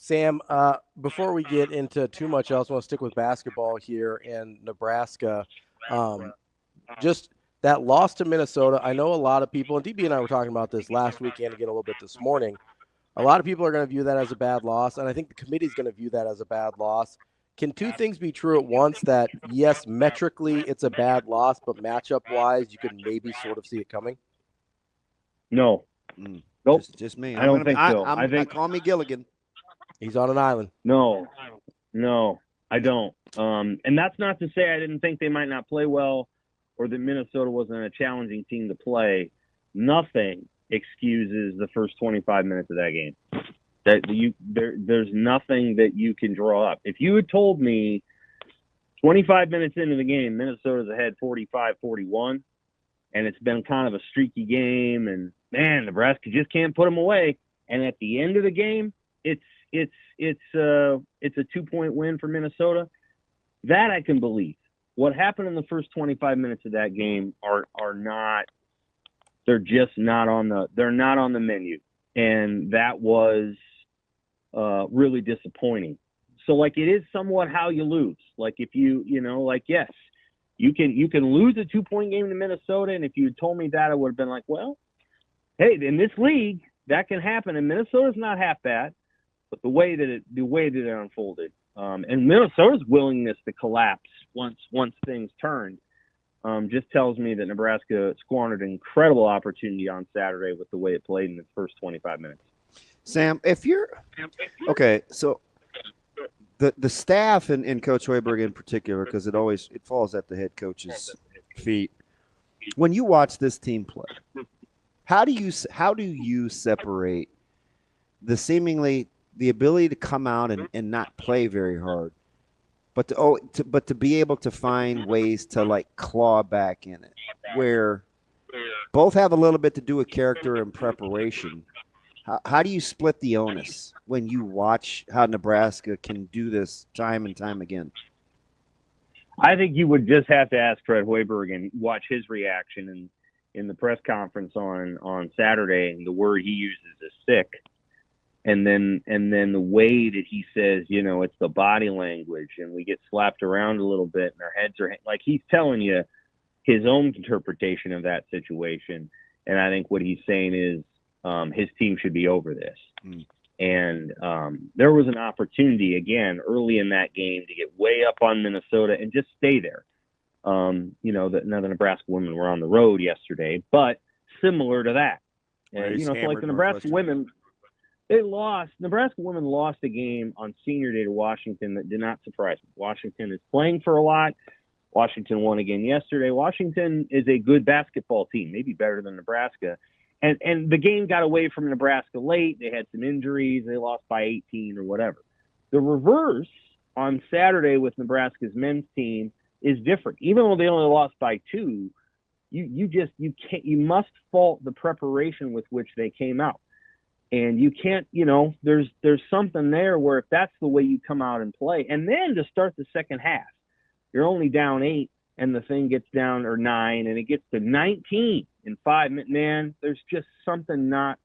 Sam, before we get into too much else, I want to stick with basketball here in Nebraska. Just that loss to Minnesota, I know a lot of people, and DB and I were talking about this last weekend again a little bit this morning. A lot of people are going to view that as a bad loss, and I think the committee is going to view that as a bad loss. Can two things be true at once? That, yes, metrically it's a bad loss, but matchup-wise, you could maybe sort of see it coming? No. Nope. Just me. I don't think so. I think call me Gilligan. He's on an island. No, I don't. And that's not to say I didn't think they might not play well or that Minnesota wasn't a challenging team to play. Nothing excuses the first 25 minutes of that game. There's nothing that you can draw up. If you had told me 25 minutes into the game, Minnesota's ahead 45-41, and it's been kind of a streaky game, and man, Nebraska just can't put them away. And at the end of the game, it's a 2-point win for Minnesota. That I can believe. What happened in the first 25 minutes of that game are not. They're just not on the menu, and that was really disappointing. So like it is somewhat how you lose. Like if yes, you can lose a 2-point game to Minnesota, and if you had told me that, I would have been like, well, hey, in this league that can happen, and Minnesota's not half bad. But the way that it unfolded, and Minnesota's willingness to collapse once things turned, just tells me that Nebraska squandered an incredible opportunity on Saturday with the way it played in its first 25 minutes. Sam, if you're okay, so the staff and Coach Hoiberg in particular, because it falls at the head coach's feet. When you watch this team play, how do you separate the ability to come out and not play very hard, but to be able to find ways to like claw back in it, where both have a little bit to do with character and preparation? How do you split the onus when you watch how Nebraska can do this time and time again? I think you would just have to ask Fred Hoiberg and watch his reaction in the press conference on Saturday, and the word he uses is sick. And then the way that he says, it's the body language, and we get slapped around a little bit, and our heads are like he's telling you his own interpretation of that situation. And I think what he's saying is his team should be over this. And there was an opportunity again early in that game to get way up on Minnesota and just stay there. The Nebraska women were on the road yesterday, but similar to that, and so like the Nebraska women. Nebraska women lost a game on senior day to Washington that did not surprise me. Washington is playing for a lot. Washington won again yesterday. Washington is a good basketball team, maybe better than Nebraska. And the game got away from Nebraska late. They had some injuries. They lost by 18 or whatever. The reverse on Saturday with Nebraska's men's team is different. Even though they only lost by 2, you must fault the preparation with which they came out. And you can't, there's something there where if that's the way you come out and play, and then to start the second half, you're only down 8 and the thing gets down, or 9, and it gets to 19 in 5 minutes, man, there's just something not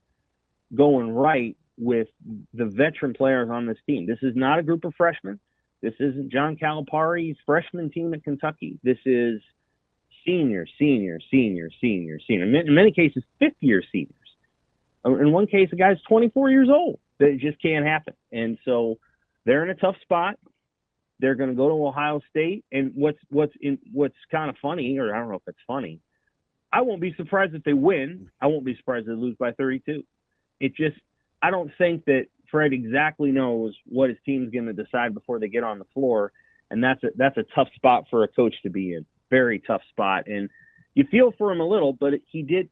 going right with the veteran players on this team. This is not a group of freshmen. This isn't John Calipari's freshman team at Kentucky. This is senior. In many cases, fifth-year seniors. In one case, the guy's 24 years old. That just can't happen. And so they're in a tough spot. They're going to go to Ohio State. And what's kind of funny, or I don't know if it's funny, I won't be surprised if they win. I won't be surprised if they lose by 32. I don't think that Fred exactly knows what his team's going to decide before they get on the floor. And that's a tough spot for a coach to be in. Very tough spot. And you feel for him a little, but he did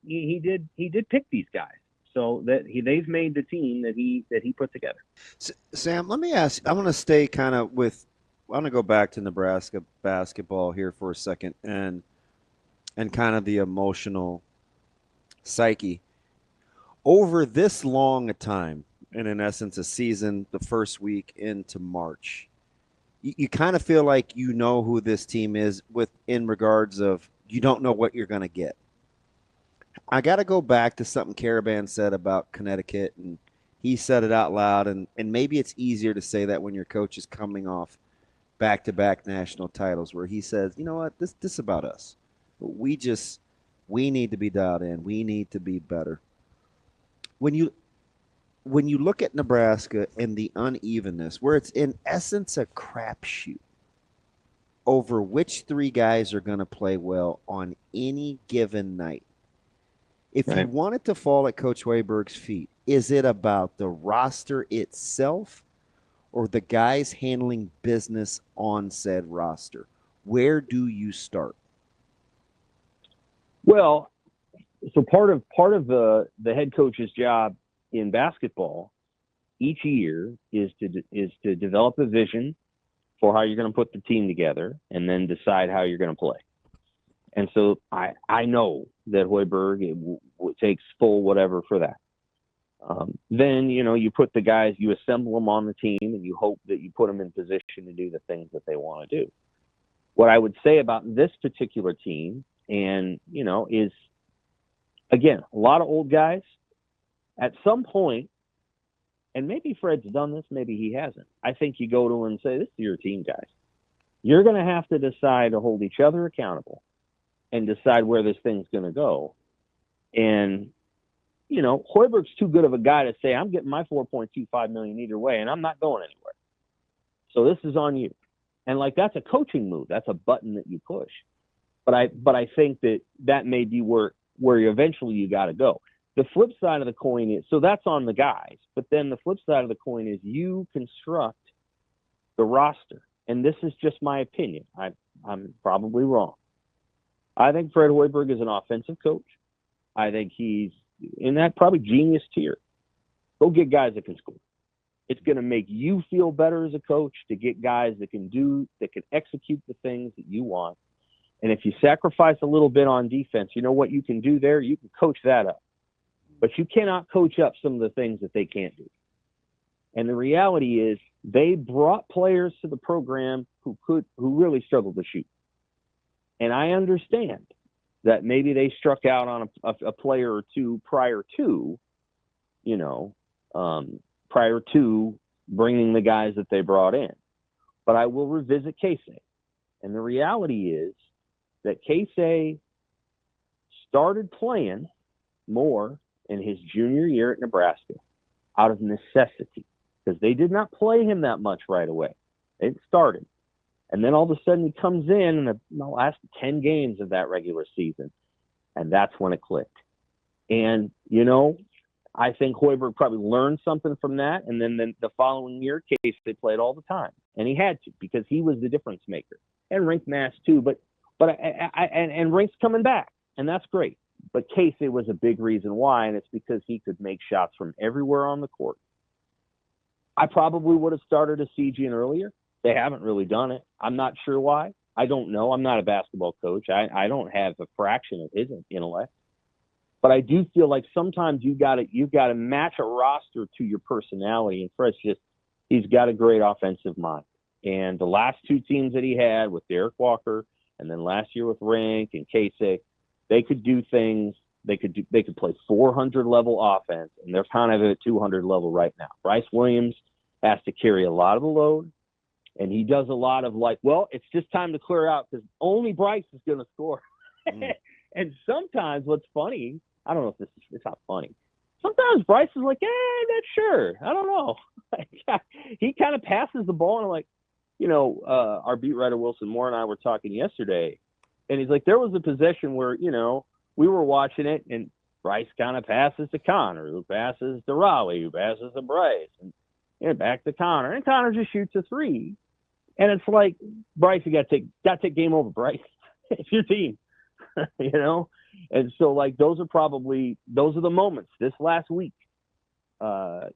pick these guys. So that they've made the team that he put together. Sam, let me ask. I want to stay kind of with. I want to go back to Nebraska basketball here for a second, and kind of the emotional psyche over this long a time, and in essence, a season, the first week into March. You kind of feel like you know who this team is in regards of you don't know what you're going to get. I got to go back to something Caravan said about Connecticut he said it out loud, and maybe it's easier to say that when your coach is coming off back-to-back national titles, where he says, you know what, this is about us. We need to be dialed in. We need to be better. When you look at Nebraska and the unevenness, where it's in essence a crapshoot over which three guys are going to play well on any given night. If you want it to fall at Coach Hoiberg's feet, is it about the roster itself or the guys handling business on said roster? Where do you start? Well, so part of the head coach's job in basketball each year is to develop a vision for how you're going to put the team together and then decide how you're going to play. And so I know that Hoiberg takes full whatever for that. Then, you put the guys, you assemble them on the team, and you hope that you put them in position to do the things that they want to do. What I would say about this particular team, and, is, again, a lot of old guys. At some point, and maybe Fred's done this, maybe he hasn't. I think you go to him and say, this is your team, guys. You're going to have to decide to hold each other accountable and decide where this thing's going to go. And, Hoiberg's too good of a guy to say, I'm getting my $4.25 million either way, and I'm not going anywhere. So this is on you. And that's a coaching move. That's a button that you push. But I think that may be where eventually you got to go. The flip side of the coin is, so that's on the guys. But then the flip side of the coin is you construct the roster. And this is just my opinion. I'm probably wrong. I think Fred Hoiberg is an offensive coach. I think he's in that probably genius tier. Go get guys that can score. It's going to make you feel better as a coach to get guys that can execute the things that you want. And if you sacrifice a little bit on defense, you know what you can do there? You can coach that up. But you cannot coach up some of the things that they can't do. And the reality is they brought players to the program who really struggled to shoot. And I understand that maybe they struck out on a player or two prior to bringing the guys that they brought in. But I will revisit Casey. And the reality is that Casey started playing more in his junior year at Nebraska out of necessity, because they did not play him that much right away. It started. And then all of a sudden he comes in the last 10 games of that regular season, and that's when it clicked. And, I think Hoiberg probably learned something from that, and then the following year, Casey played all the time. And he had to, because he was the difference maker. And Rink Mass too, but Rink's coming back, and that's great. But Casey was a big reason why, and it's because he could make shots from everywhere on the court. I probably would have started a CG earlier. They haven't really done it. I'm not sure why. I don't know. I'm not a basketball coach. I don't have a fraction of his intellect. But I do feel like sometimes you've got to match a roster to your personality. And Fred's he's got a great offensive mind. And the last two teams that he had with Derek Walker, and then last year with Rink and Casey, they could do things. They could play 400 level offense, and they're kind of at 200 level right now. Bryce Williams has to carry a lot of the load, and he does a lot of it's just time to clear out because only Bryce is going to score. And sometimes what's funny, I don't know if it's not funny. Sometimes Bryce is like, not sure. I don't know. He kind of passes the ball, and our beat writer Wilson Moore and I were talking yesterday, and he's like, there was a possession where, we were watching it, and Bryce kind of passes to Connor, who passes to Ravi, who passes to Bryce, and back to Connor, and Connor just shoots a three. And it's like, Bryce, you got to take game over, Bryce. It's your team, And so, those are the moments this last week. At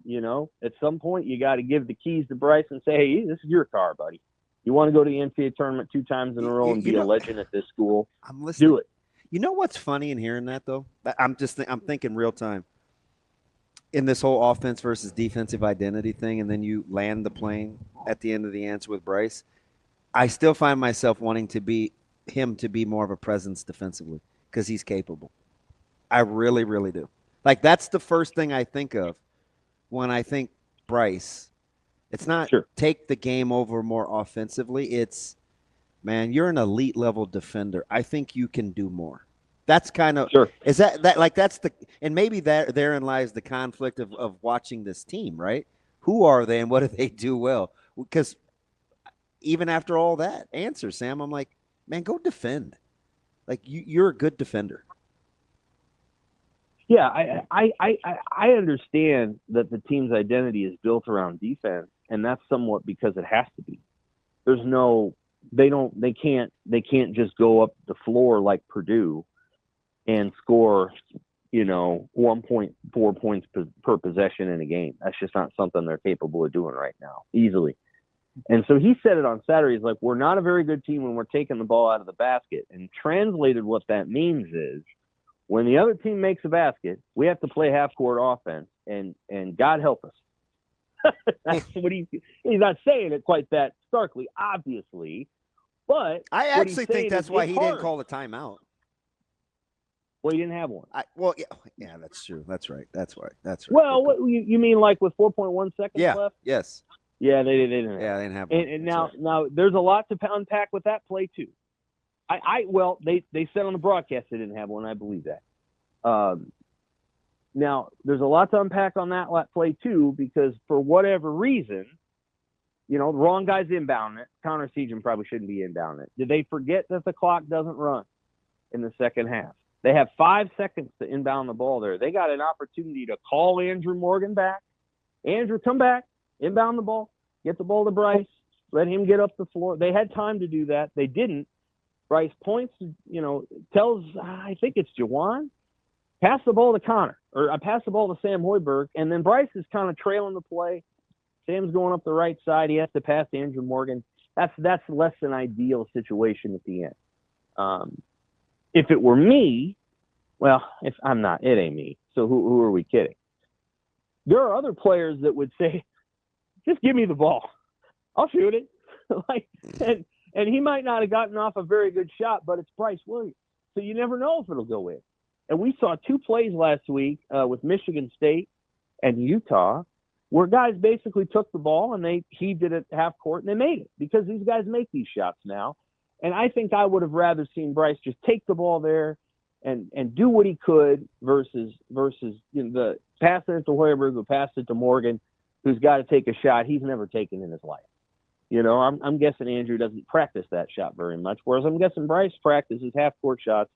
some point, you got to give the keys to Bryce and say, hey, this is your car, buddy. You want to go to the NCAA tournament 2 times in a row and be a legend at this school? I'm listening. Do it. You know what's funny in hearing that, though? I'm thinking real time. In this whole offense versus defensive identity thing, and then you land the plane at the end of the answer with Bryce, I still find myself wanting to be more of a presence defensively because he's capable. I really, really do. That's the first thing I think of when I think Bryce, it's not Sure. take the game over more offensively. It's, man, you're an elite level defender. I think you can do more. That's kind of Sure. is that like that's the and maybe that therein lies the conflict of watching this team, right? Who are they and what do they do well? Because even after all that answer, Sam, I'm like, man, go defend. Like you're a good defender. Yeah, I understand that the team's identity is built around defense, and that's somewhat because it has to be. They can't just go up the floor like Purdue and score, 1.4 points per possession in a game. That's just not something they're capable of doing right now, easily. And so he said it on Saturday. He's like, we're not a very good team when we're taking the ball out of the basket. And translated, what that means is when the other team makes a basket, we have to play half-court offense, and God help us. That's what he's not saying it quite that starkly, obviously, but I actually think that's why he didn't call the timeout. Well, he didn't have one. Yeah, that's true. That's right. That's right. Well, what, you mean like with 4.1 seconds left? Yes. Yeah, they didn't. Yeah, they didn't have one. And now there's a lot to unpack with that play too. They said on the broadcast they didn't have one. I believe that. Now there's a lot to unpack on that play too, because for whatever reason, the wrong guy's inbounding it. Connor Seaton probably shouldn't be inbounding it. Did they forget that the clock doesn't run in the second half? They have 5 seconds to inbound the ball there. They got an opportunity to call Andrew Morgan back. Andrew, come back, inbound the ball, get the ball to Bryce, let him get up the floor. They had time to do that. They didn't. Bryce points, tells, I think it's Jawan, pass the ball to Connor, or I pass the ball to Sam Hoiberg, and then Bryce is kind of trailing the play. Sam's going up the right side. He has to pass to Andrew Morgan. That's less than ideal situation at the end. If it were me, well, if I'm not, it ain't me. So who are we kidding? There are other players that would say, just give me the ball. I'll shoot it. And he might not have gotten off a very good shot, but it's Bryce Williams. So you never know if it'll go in. And we saw 2 plays last week with Michigan State and Utah where guys basically took the ball and they heaved it at half court and they made it because these guys make these shots now. And I think I would have rather seen Bryce just take the ball there and do what he could versus the passing it to Hoiberg who passed it to Morgan, who's got to take a shot he's never taken in his life. I'm guessing Andrew doesn't practice that shot very much, whereas I'm guessing Bryce practices half-court shots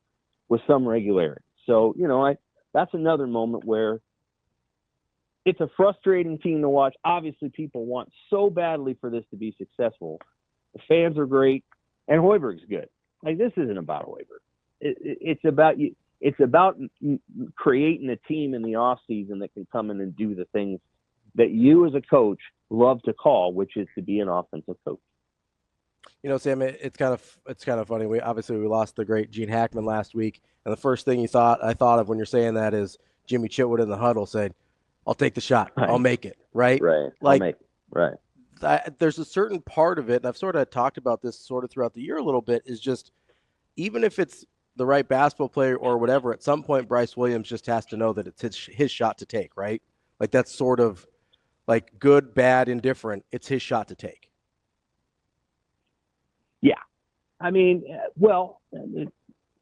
with some regularity. So, that's another moment where it's a frustrating team to watch. Obviously, people want so badly for this to be successful. The fans are great. And Hoiberg's good. Like, this isn't about Hoiberg. It's about you. It's about creating a team in the offseason that can come in and do the things that you as a coach love to call, which is to be an offensive coach. Sam, it's kind of funny. We lost the great Gene Hackman last week, and the first thing I thought of when you're saying that is Jimmy Chitwood in the huddle said, "I'll take the shot. Right. I'll make it." Right. Right. Like, I'll make it. Right. There's a certain part of it, and I've sort of talked about this sort of throughout the year a little bit, is just even if it's the right basketball player or whatever, at some point Bryce Williams just has to know that it's his shot to take, right? Like, that's sort of like good, bad, indifferent. It's his shot to take. Yeah. I mean, well,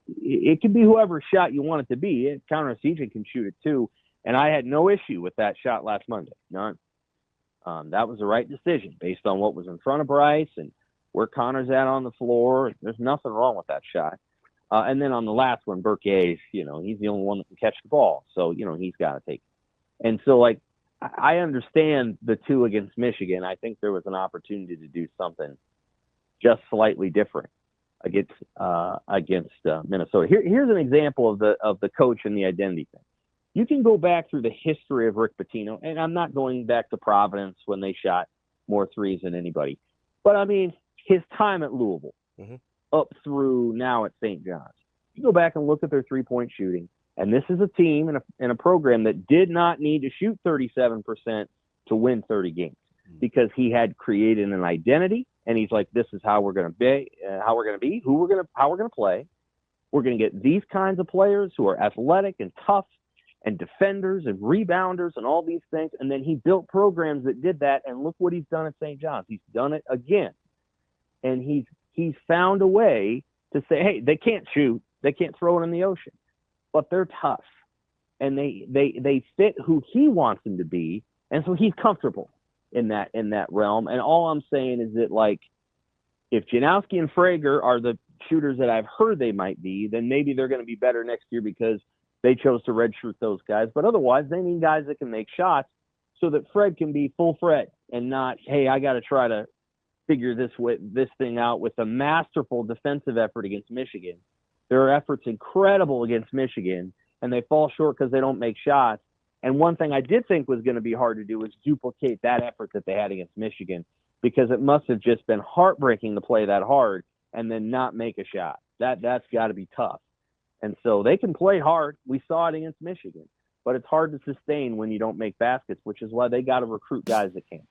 it could be whoever's shot you want it to be. Connor Seaton can shoot it too, and I had no issue with that shot last Monday. None. That was the right decision based on what was in front of Bryce and where Connor's at on the floor. There's nothing wrong with that shot. And then on the last one, Burke's, he's the only one that can catch the ball. So, he's got to take it. And so, like, I understand the 2 against Michigan. I think there was an opportunity to do something just slightly different against Minnesota. Here's an example of the coach and the identity thing. You can go back through the history of Rick Pitino, and I'm not going back to Providence when they shot more threes than anybody. But, I mean, his time at Louisville up through now at St. John's. You go back and look at their three-point shooting, and this is a team and a program that did not need to shoot 37% to win 30 games because he had created an identity, and he's like, this is how we're going to be, how we're going to play. We're going to get these kinds of players who are athletic and tough, and defenders and rebounders and all these things. And then he built programs that did that. And look what he's done at St. John's. He's done it again. And he's found a way to say, hey, they can't shoot. They can't throw it in the ocean, but they're tough. And they fit who he wants them to be. And so he's comfortable in that realm. And all I'm saying is that, like, if Janowski and Frager are the shooters that I've heard they might be, then maybe they're going to be better next year because they chose to redshirt those guys. But otherwise, they need guys that can make shots so that Fred can be full Fred and not, hey, I got to try to figure this thing out with a masterful defensive effort against Michigan. Their effort's incredible against Michigan, and they fall short because they don't make shots. And one thing I did think was going to be hard to do is duplicate that effort that they had against Michigan, because it must have just been heartbreaking to play that hard and then not make a shot. That's got to be tough. And so they can play hard. We saw it against Michigan, but it's hard to sustain when you don't make baskets, which is why they got to recruit guys that can.